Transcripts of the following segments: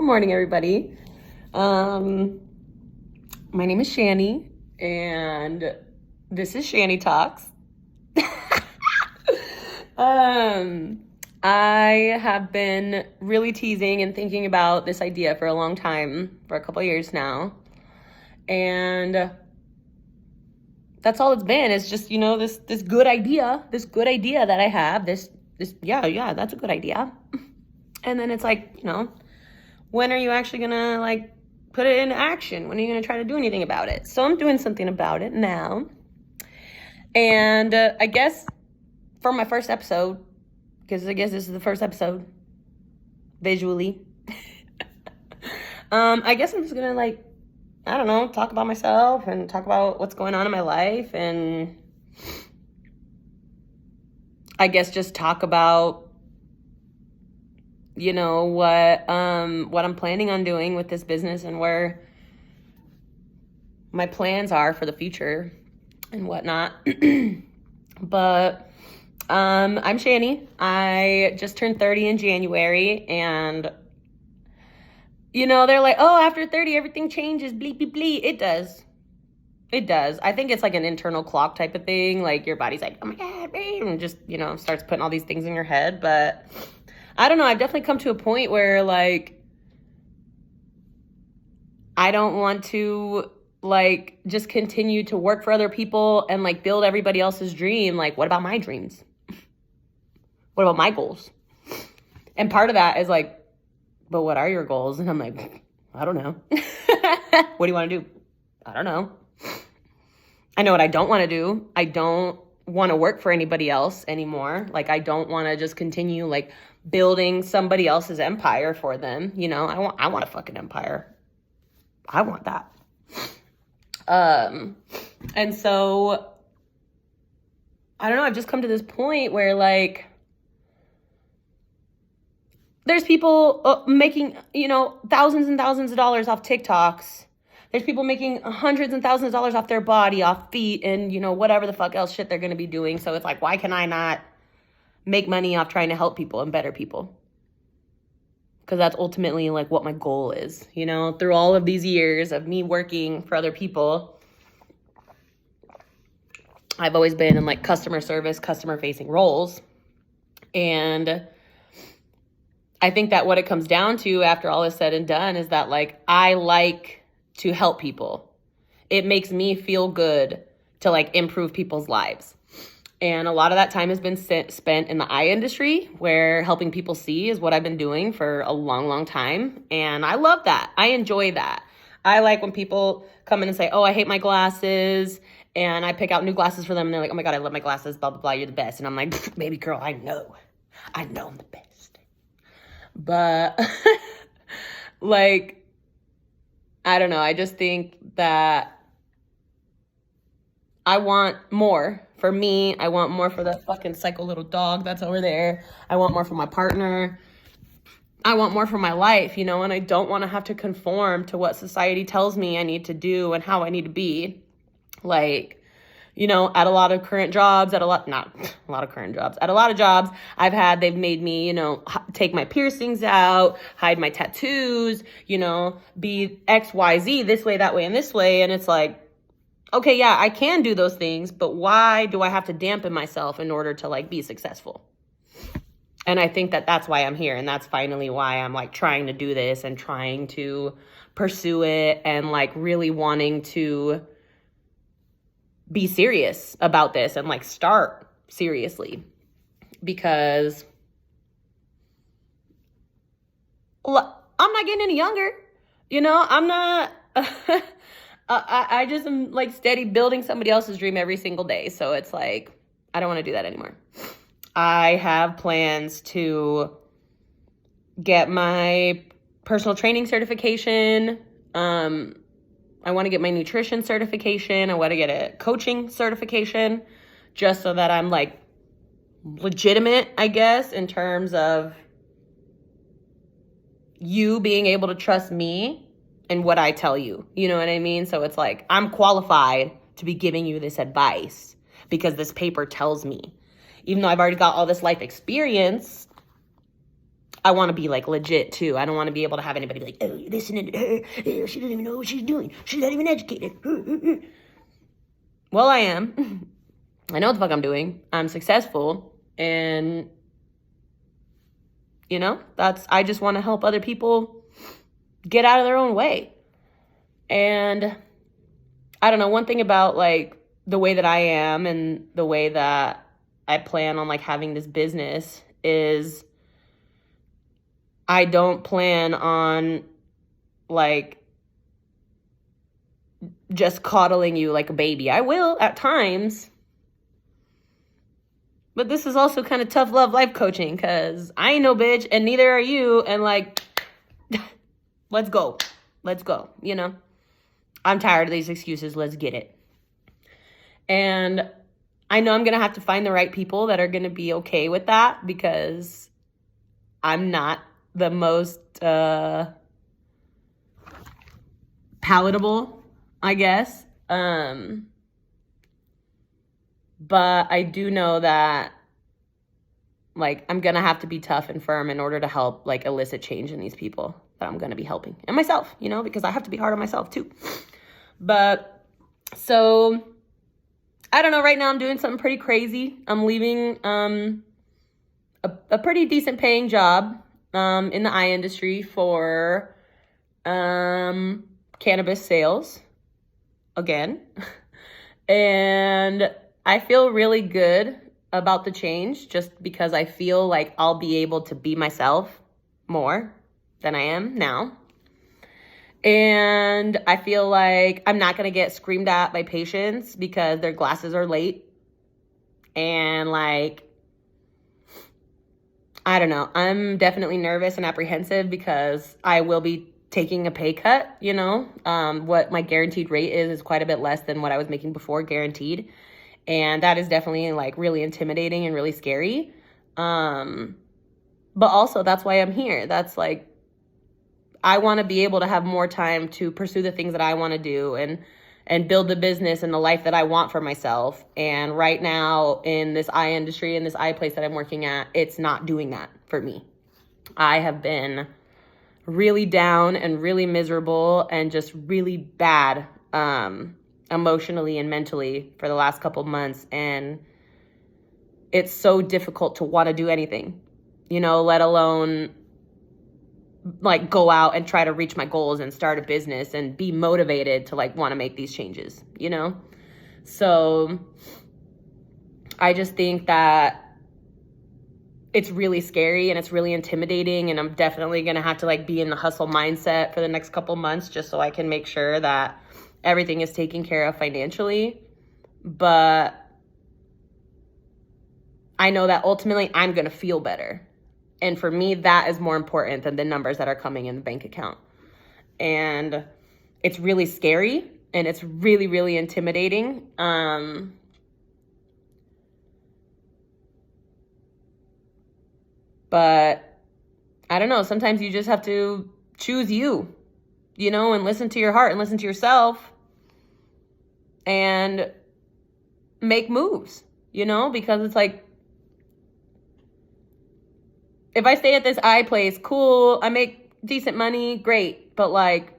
Good morning, everybody. My name is Shani, and this is Shani Talks. I have been really teasing and thinking about this idea for a long time, for a couple of years now. And that's all it's been. It's just, this good idea that I have, yeah, that's a good idea. And then it's like, when are you actually gonna put it into action? When are you gonna try to do anything about it? So I'm doing something about it now. And I guess for my first episode, because I guess this is the first episode visually, I guess I'm just gonna talk about myself and talk about what's going on in my life, and I guess just talk about what I'm planning on doing with this business and where my plans are for the future and whatnot. But I'm Shani. I just turned 30 in January, and they're like, oh, after 30 everything changes, bleep bleep bleep. It does. I think it's like an internal clock type of thing. Like your body's like, oh my god, babe, and just starts putting all these things in your head. But I don't know. I've definitely come to a point where I don't want to just continue to work for other people and build everybody else's dream. What about my dreams? What about my goals? And part of that is but what are your goals? And I'm like, I don't know. What do you want to do? I don't know. I know what I don't want to do. I don't want to work for anybody else anymore. I don't want to just continue building somebody else's empire for them. I want a fucking empire. I want that. And so I don't know, I've just come to this point where there's people making, thousands and thousands of dollars off TikToks. There's people making hundreds and thousands of dollars off their body, off feet, and whatever the fuck else shit they're going to be doing. So it's why can I not make money off trying to help people and better people? Because that's ultimately what my goal is. Through all of these years of me working for other people, I've always been in customer service, customer facing roles. And I think that what it comes down to after all is said and done is that I like to help people. It makes me feel good to improve people's lives. And a lot of that time has been spent in the eye industry, where helping people see is what I've been doing for a long, long time. And I love that. I enjoy that. I like when people come in and say, oh, I hate my glasses. And I pick out new glasses for them. And they're like, oh my God, I love my glasses, blah, blah, blah, you're the best. And I'm like, baby girl, I know I'm the best. But I don't know. I just think that I want more for me. I want more for the fucking psycho little dog that's over there. I want more for my partner. I want more for my life, and I don't want to have to conform to what society tells me I need to do and how I need to be. At a lot of current jobs, at a lot of jobs I've had, they've made me, take my piercings out, hide my tattoos, be X, Y, Z, this way, that way, and this way. And it's okay, yeah, I can do those things, but why do I have to dampen myself in order to be successful? And I think that that's why I'm here. And that's finally why I'm trying to do this and trying to pursue it and really wanting to be serious about this and start seriously, because I'm not getting any younger. I'm not, I just am steady building somebody else's dream every single day. So it's I don't want to do that anymore. I have plans to get my personal training certification. I want to get my nutrition certification. I want to get a coaching certification just so that I'm legitimate, I guess, in terms of you being able to trust me and what I tell you. You know what I mean? So it's I'm qualified to be giving you this advice because this paper tells me. Even though I've already got all this life experience, I want to be like legit too. I don't want to be able to have anybody be like, oh, you're listening to her. Oh, she doesn't even know what she's doing. She's not even educated. Well, I am. I know what the fuck I'm doing. I'm successful. And, you know, I just want to help other people get out of their own way. And I don't know, one thing about like the way that I am and the way that I plan on like having this business is I don't plan on like just coddling you like a baby. I will at times. But this is also kind of tough love life coaching because I ain't no bitch and neither are you. And like, let's go. Let's go. You know, I'm tired of these excuses. Let's get it. And I know I'm going to have to find the right people that are going to be okay with that because I'm not the most palatable, I guess. But I do know that, like, I'm going to have to be tough and firm in order to help, like, elicit change in these people that I'm going to be helping. And myself, you know, because I have to be hard on myself, too. But, so, I don't know. Right now I'm doing something pretty crazy. I'm leaving a pretty decent paying job in the eye industry for cannabis sales again. And I feel really good about the change just because I feel like I'll be able to be myself more than I am now. And I feel like I'm not going to get screamed at by patients because their glasses are late. And like, I don't know. I'm definitely nervous and apprehensive because I will be taking a pay cut, you know. What my guaranteed rate is quite a bit less than what I was making before guaranteed. And that is definitely like really intimidating and really scary. But also that's why I'm here. That's like, I want to be able to have more time to pursue the things that I want to do and build the business and the life that I want for myself. And right now in this eye industry, in this eye place that I'm working at, it's not doing that for me. I have been really down and really miserable and just really bad emotionally and mentally for the last couple months. And it's so difficult to want to do anything, you know, let alone like go out and try to reach my goals and start a business and be motivated to like want to make these changes, you know? So I just think that it's really scary and it's really intimidating, and I'm definitely going to have to like be in the hustle mindset for the next couple months just so I can make sure that everything is taken care of financially. But I know that ultimately I'm going to feel better. And for me, that is more important than the numbers that are coming in the bank account. And it's really scary and it's really, really intimidating. But I don't know, sometimes you just have to choose you know, and listen to your heart and listen to yourself and make moves, you know, because it's like, if I stay at this eye place, cool, I make decent money, great. But like,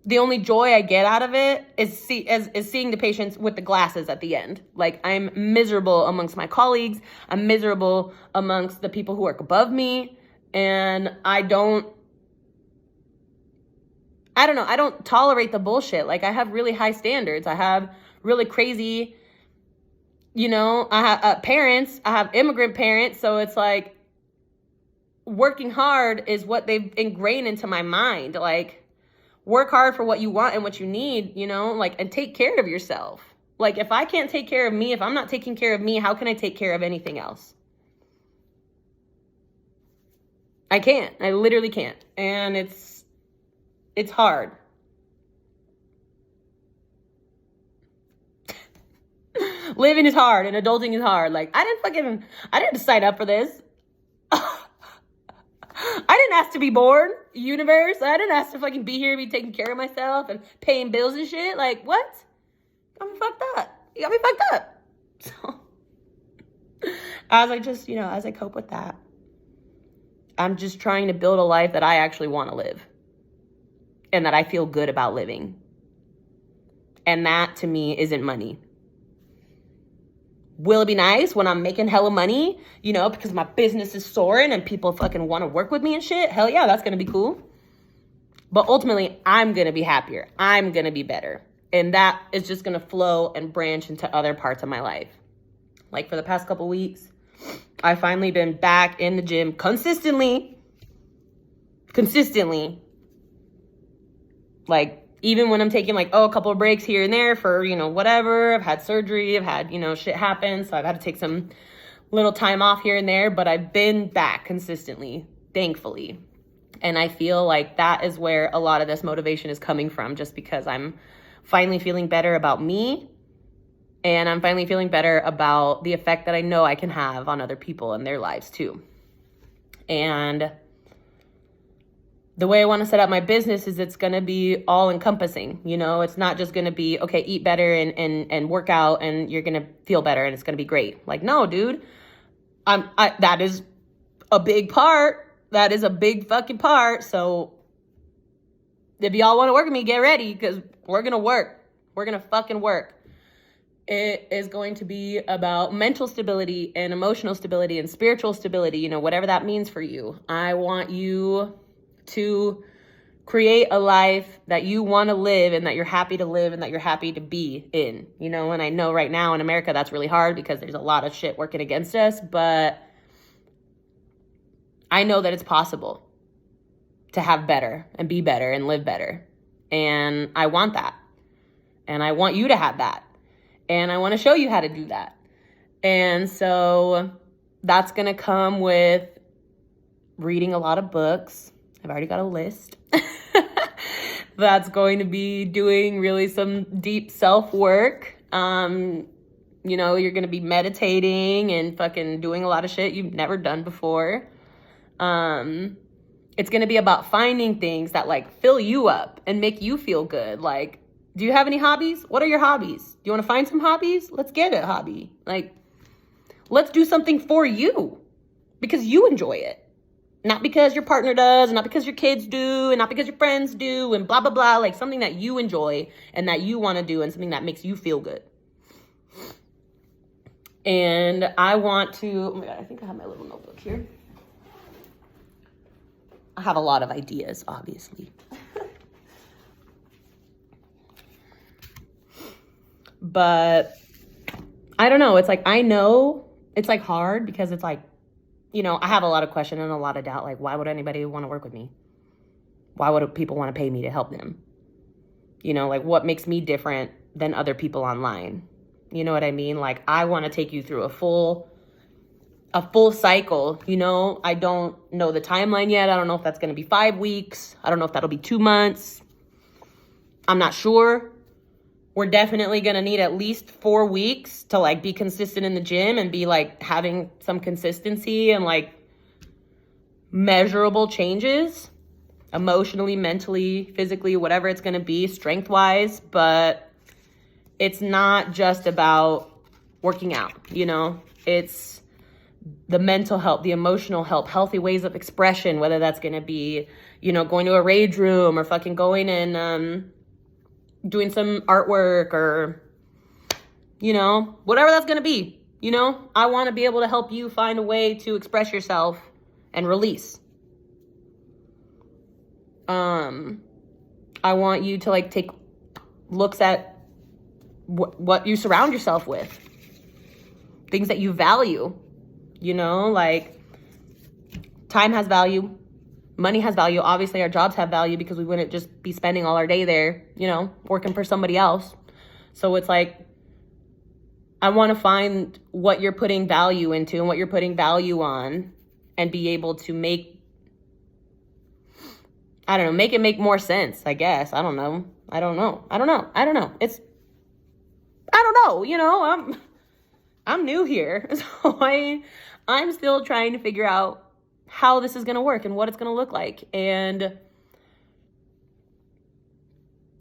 the only joy I get out of it is seeing the patients with the glasses at the end. Like, I'm miserable amongst my colleagues. I'm miserable amongst the people who work above me. And I don't tolerate the bullshit. Like, I have really high standards. I have really crazy, you know, I have parents. I have immigrant parents. So it's like, working hard is what they've ingrained into my mind. Like, work hard for what you want and what you need, you know, like, and take care of yourself. Like, if I can't take care of me, if I'm not taking care of me, how can I take care of anything else? I can't. I literally can't. And it's hard. Living is hard and adulting is hard. Like, I didn't sign up for this. I didn't ask to be born, universe. I didn't ask to fucking be here, be taking care of myself and paying bills and shit. Like, what? Got me fucked up. You got me fucked up. So, as I cope with that, I'm just trying to build a life that I actually want to live and that I feel good about living. And that to me isn't money. Will it be nice when I'm making hella money, you know, because my business is soaring and people fucking want to work with me and shit? Hell yeah, that's going to be cool. But ultimately, I'm going to be happier. I'm going to be better. And that is just going to flow and branch into other parts of my life. Like for the past couple weeks, I've finally been back in the gym consistently. Like, even when I'm taking like, a couple of breaks here and there for, you know, whatever. I've had surgery. I've had, you know, shit happen. So I've had to take some little time off here and there. But I've been back consistently, thankfully. And I feel like that is where a lot of this motivation is coming from, just because I'm finally feeling better about me. And I'm finally feeling better about the effect that I know I can have on other people and their lives too. And the way I want to set up my business is it's going to be all encompassing. You know, it's not just going to be, okay, eat better and work out and you're going to feel better and it's going to be great. Like, no, dude, that is a big part. That is a big fucking part. So if y'all want to work with me, get ready, because we're going to work. We're going to fucking work. It is going to be about mental stability and emotional stability and spiritual stability, you know, whatever that means for you. I want you to create a life that you want to live and that you're happy to live and that you're happy to be in, you know. And I know right now in America that's really hard because there's a lot of shit working against us, but I know that it's possible to have better and be better and live better. And I want that. And I want you to have that. And I want to show you how to do that. And so that's going to come with reading a lot of books. I've already got a list. That's going to be doing really some deep self-work. You know, you're going to be meditating and fucking doing a lot of shit you've never done before. It's going to be about finding things that like fill you up and make you feel good. Like, do you have any hobbies? What are your hobbies? Do you want to find some hobbies? Let's get a hobby. Like, let's do something for you because you enjoy it. Not because your partner does, and not because your kids do, and not because your friends do, and blah, blah, blah. Like something that you enjoy and that you want to do and something that makes you feel good. And I want to, oh my God, I think I have my little notebook here. I have a lot of ideas, obviously. But I don't know. It's like, I know it's like hard because it's like, you know, I have a lot of question and a lot of doubt. Like, why would anybody want to work with me? Why would people want to pay me to help them? You know, like what makes me different than other people online? You know what I mean? Like, I want to take you through a full cycle. You know, I don't know the timeline yet. I don't know if that's going to be 5 weeks. I don't know if that'll be 2 months. I'm not sure. We're definitely going to need at least 4 weeks to like be consistent in the gym and be like having some consistency and like measurable changes emotionally, mentally, physically, whatever it's going to be, strength wise. But it's not just about working out, you know, it's the mental health, the emotional health, healthy ways of expression, whether that's going to be, you know, going to a rage room or fucking going and, doing some artwork or, you know, whatever that's going to be. You know, I want to be able to help you find a way to express yourself and release. I want you to like take looks at what you surround yourself with, things that you value, you know, like time has value. Money has value. Obviously, our jobs have value because we wouldn't just be spending all our day there, you know, working for somebody else. So it's like, I want to find what you're putting value into and what you're putting value on and be able to make it make more sense, I guess. I don't know. You know, I'm new here. So I'm still trying to figure out how this is going to work and what it's going to look like. And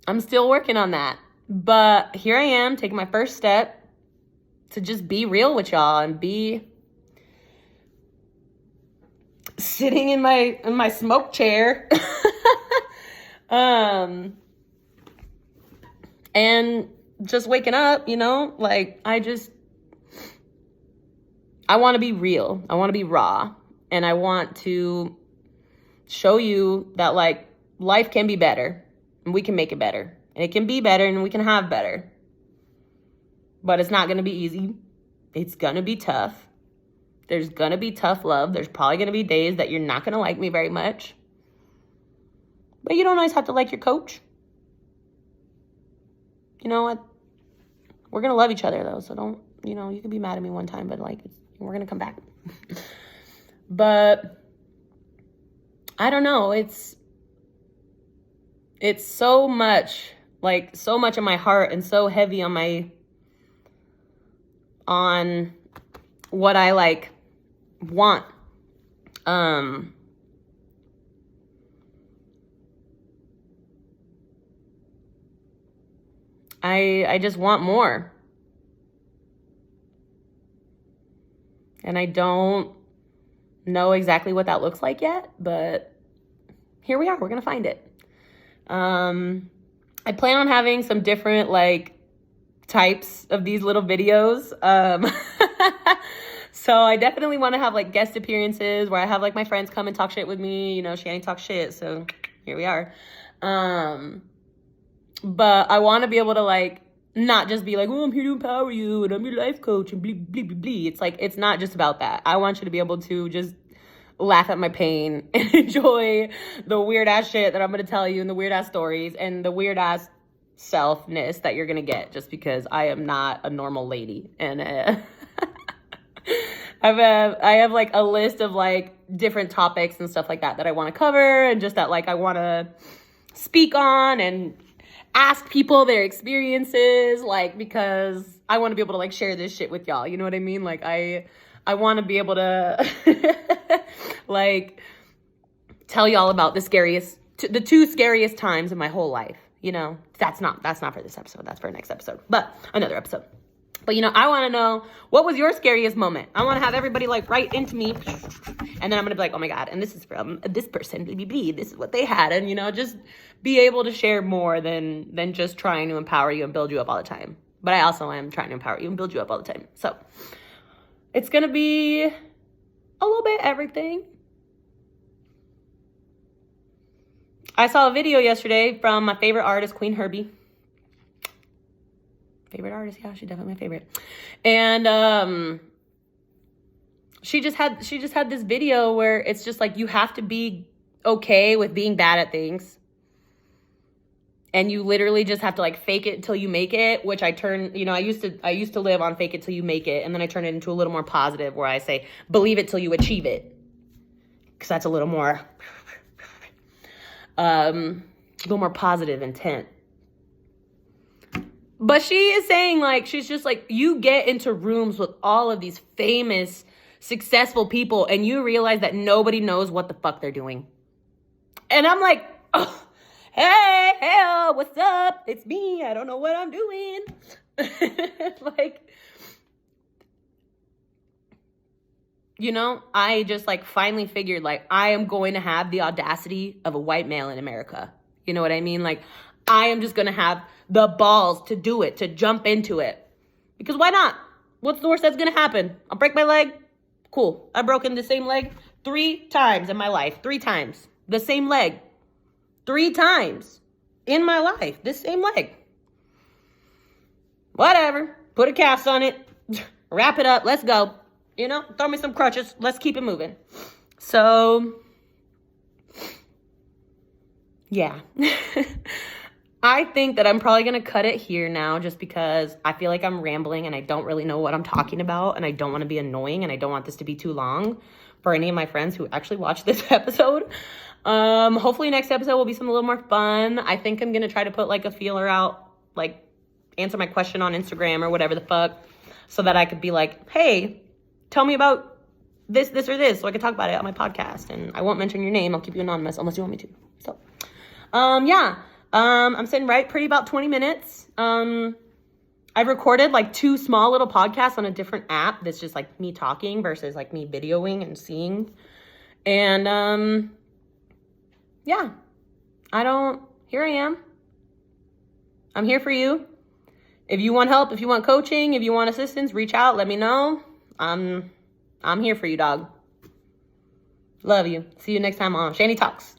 I'm still working on that. But here I am taking my first step to just be real with y'all and be sitting in my smoke chair. And just waking up, like I want to be real. I want to be raw. And I want to show you that like life can be better and we can make it better. And it can be better and we can have better. But it's not going to be easy. It's going to be tough. There's going to be tough love. There's probably going to be days that you're not going to like me very much. But you don't always have to like your coach. You know what? We're going to love each other, though. So don't, you can be mad at me one time, but, like, we're going to come back. But I don't know. It's so much, like, so much in my heart and so heavy on what I, like, want. I just want more. And I don't know exactly what that looks like yet, but here we are. We're going to find it. I plan on having some different, like, types of these little videos. So I definitely want to have, like, guest appearances where I have, like, my friends come and talk shit with me. Shanny talks shit, so here we are. But I want to be able to, like, not just be like, oh, I'm here to empower you and I'm your life coach and blee, blee, blee, blee. It's like, it's not just about that. I want you to be able to just laugh at my pain and enjoy the weird ass shit that I'm going to tell you and the weird ass stories and the weird ass selfness that you're going to get just because I am not a normal lady. And I have like a list of like different topics and stuff like that I want to cover and just that like I want to speak on and ask people their experiences, like, because I want to be able to like share this shit with y'all. You know what I mean? Like I want to be able to like tell y'all about the two scariest times in my whole life. That's not for this episode. That's for next episode, but another episode. But, I want to know, what was your scariest moment? I want to have everybody, like, write into me. And then I'm going to be like, oh, my God. And this is from this person. Blah, blah, blah. This is what they had. And, just be able to share more than just trying to empower you and build you up all the time. But I also am trying to empower you and build you up all the time. So it's going to be a little bit everything. I saw a video yesterday from my favorite artist, Queen Herbie. Favorite artist, yeah, she's definitely my favorite. And she just had this video where it's just like you have to be okay with being bad at things. And you literally just have to like fake it till you make it, which I used to live on fake it till you make it, and then I turn it into a little more positive where I say believe it till you achieve it. Cuz that's a little more positive intent. But she is saying, like, she's just like, you get into rooms with all of these famous, successful people, and you realize that nobody knows what the fuck they're doing. And I'm like, oh, hey, what's up? It's me. I don't know what I'm doing. Like, I just, like, finally figured, like, I am going to have the audacity of a white male in America. You know what I mean? Like, I am just going to have the balls to do it, to jump into it. Because why not? What's the worst that's going to happen? I'll break my leg. Cool. I've broken the same leg 3 times in my life. 3 times. The same leg. 3 times in my life. This same leg. Whatever. Put a cast on it. Wrap it up. Let's go. Throw me some crutches. Let's keep it moving. So, yeah. I think that I'm probably going to cut it here now just because I feel like I'm rambling and I don't really know what I'm talking about and I don't want to be annoying and I don't want this to be too long for any of my friends who actually watch this episode. Hopefully next episode will be something a little more fun. I think I'm going to try to put like a feeler out, like answer my question on Instagram or whatever the fuck so that I could be like, hey, tell me about this or this so I can talk about it on my podcast. And I won't mention your name. I'll keep you anonymous unless you want me to. So, yeah. I'm sitting right pretty about 20 minutes. I've recorded like 2 small little podcasts on a different app that's just like me talking versus like me videoing and seeing. And yeah, here I am. I'm here for you. If you want help, if you want coaching, if you want assistance, reach out, let me know. I'm here for you, dog. Love you. See you next time on Shani Talks.